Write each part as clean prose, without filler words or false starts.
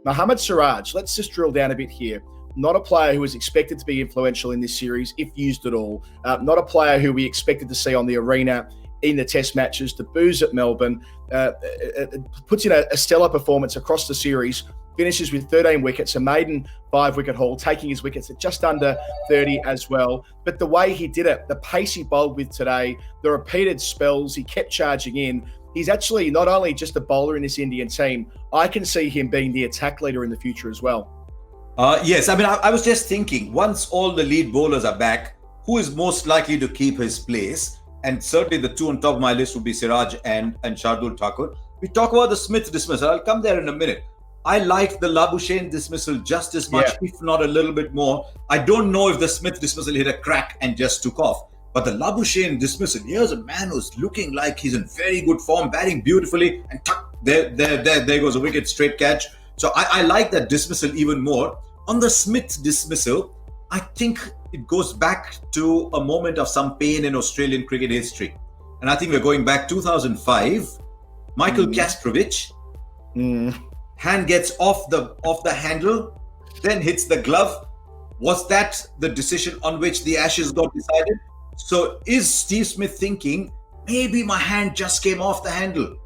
Mohammed Siraj, let's just drill down a bit here. Not a player who was expected to be influential in this series, if used at all. Not a player who we expected to see on the arena in the test matches. Debuts at Melbourne, puts in a stellar performance across the series, finishes with 13 wickets, a maiden 5-wicket haul, taking his wickets at just under 30 as well. But the way he did it, the pace he bowled with today, the repeated spells, he kept charging in. He's actually not only just a bowler in this Indian team, I can see him being the attack leader in the future as well. Yes, I mean, I was just thinking, once all the lead bowlers are back, who is most likely to keep his place? And certainly the two on top of my list would be Siraj and Shardul Thakur. We talk about the Smith dismissal. I'll come there in a minute. I liked the Labuschagne dismissal just as much, if not a little bit more. I don't know if the Smith dismissal hit a crack and just took off. But the Labuschagne dismissal, here's a man who's looking like he's in very good form, batting beautifully, and there goes a wicket, straight catch. So I like that dismissal even more. On the Smith dismissal, I think it goes back to a moment of some pain in Australian cricket history. And I think we're going back 2005. Michael Kastrovic, hand gets off the handle, then hits the glove. Was that the decision on which the Ashes got decided? So is Steve Smith thinking, maybe my hand just came off the handle?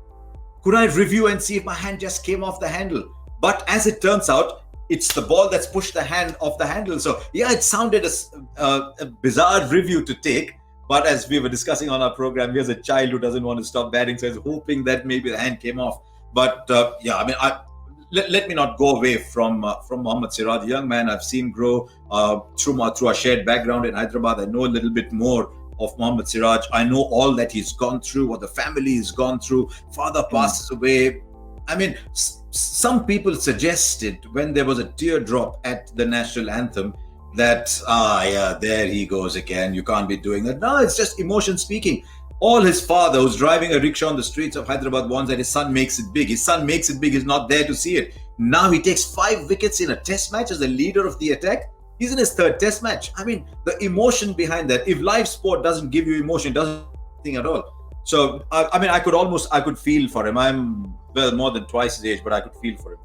Could I review and see if my hand just came off the handle? But as it turns out, it's the ball that's pushed the hand off the handle. So yeah, it sounded a bizarre review to take. But as we were discussing on our program, here's a child who doesn't want to stop batting, so he's hoping that maybe the hand came off. But yeah, I mean, let me not go away from Mohammed Siraj, a young man I've seen grow through our shared background in Hyderabad. I know a little bit more of Mohammed Siraj. I know all that he's gone through, what the family has gone through. Father passes away. I mean, some people suggested when there was a teardrop at the national anthem that, there he goes again. You can't be doing that. No, it's just emotion speaking. All his father, who's driving a rickshaw on the streets of Hyderabad, wants that his son makes it big. His son makes it big. He's not there to see it. Now he takes 5 wickets in a test match as the leader of the attack. He's in his 3rd test match. I mean, the emotion behind that. If live sport doesn't give you emotion, it doesn't think at all. So, I mean, I could feel for him. I'm more than twice his age, but I could feel for him.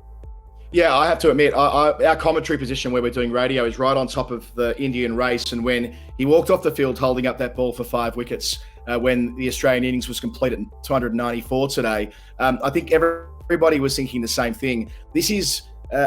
Yeah, I have to admit, our commentary position where we're doing radio is right on top of the Indian race. And when he walked off the field holding up that ball for 5 wickets, when the Australian innings was complete at 294 today, I think everybody was thinking the same thing. This is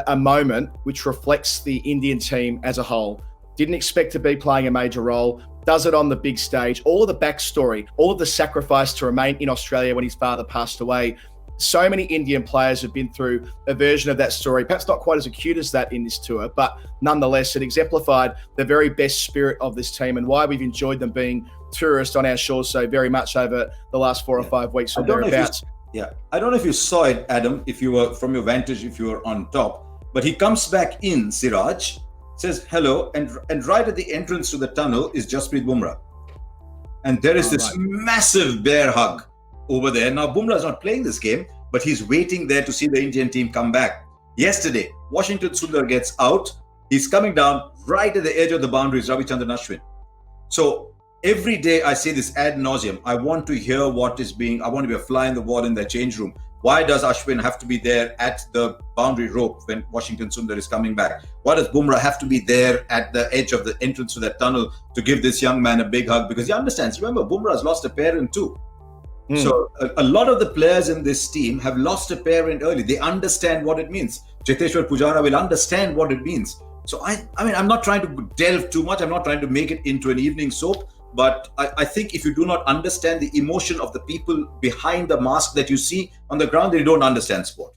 a moment which reflects the Indian team as a whole. Didn't expect to be playing a major role, does it on the big stage, all of the backstory, all of the sacrifice to remain in Australia when his father passed away. So many Indian players have been through a version of that story, perhaps not quite as acute as that in this tour, but nonetheless, it exemplified the very best spirit of this team and why we've enjoyed them being tourists on our shores so very much over the last 4 or 5 weeks or thereabouts. I don't know if you saw it, Adam, if you were from your vantage, if you were on top, but he comes back in, Siraj, says hello, and right at the entrance to the tunnel is Jasprit Bumrah. And there is this massive bear hug over there. Now, Bumrah's not playing this game, but he's waiting there to see the Indian team come back. Yesterday, Washington Sundar gets out. He's coming down right at the edge of the boundaries, Ravichandran Ashwin. So every day I say this ad nauseum. I want to hear I want to be a fly in the wall in the change room. Why does Ashwin have to be there at the boundary rope when Washington Sundar is coming back? Why does Bumrah have to be there at the edge of the entrance to that tunnel to give this young man a big hug? Because he understands. Remember, Bumrah has lost a parent too. So a lot of the players in this team have lost a parent early. They understand what it means. Cheteshwar Pujara will understand what it means. So I mean, I'm not trying to delve too much. I'm not trying to make it into an evening soap. But I think if you do not understand the emotion of the people behind the mask that you see on the ground, then you don't understand sport.